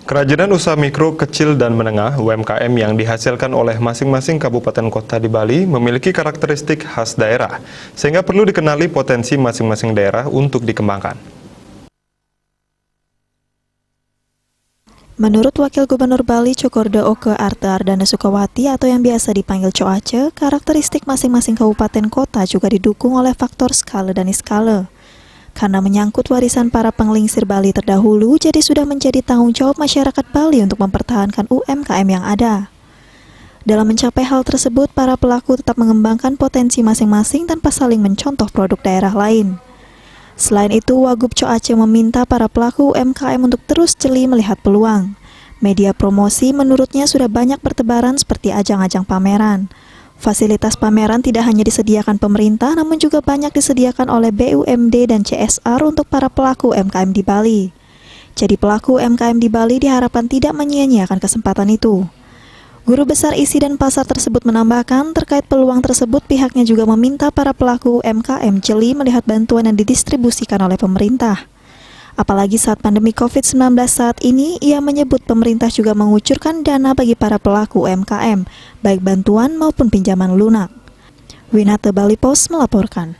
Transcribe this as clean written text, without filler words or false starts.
Kerajinan usaha mikro, kecil, dan menengah (UMKM) yang dihasilkan oleh masing-masing kabupaten kota di Bali memiliki karakteristik khas daerah, sehingga perlu dikenali potensi masing-masing daerah untuk dikembangkan. Menurut Wakil Gubernur Bali Cokorda Oke Arte Ardana Sukawati atau yang biasa dipanggil Coace, karakteristik masing-masing kabupaten kota juga didukung oleh faktor skala dan iskala. Karena menyangkut warisan para penglingsir Bali terdahulu, jadi sudah menjadi tanggung jawab masyarakat Bali untuk mempertahankan UMKM yang ada. Dalam mencapai hal tersebut, para pelaku tetap mengembangkan potensi masing-masing tanpa saling mencontoh produk daerah lain. Selain itu, Wagub Coace meminta para pelaku UMKM untuk terus jeli melihat peluang. Media promosi menurutnya sudah banyak bertebaran seperti ajang-ajang pameran. Fasilitas pameran tidak hanya disediakan pemerintah, namun juga banyak disediakan oleh BUMD dan CSR untuk para pelaku UMKM di Bali. Jadi pelaku UMKM di Bali diharapkan tidak menyia-nyiakan kesempatan itu. Guru Besar Isi dan Pasar tersebut menambahkan, terkait peluang tersebut pihaknya juga meminta para pelaku UMKM jeli melihat bantuan yang didistribusikan oleh pemerintah. Apalagi saat pandemi COVID-19 saat ini, ia menyebut pemerintah juga mengucurkan dana bagi para pelaku UMKM, baik bantuan maupun pinjaman lunak. Winata Bali Post melaporkan.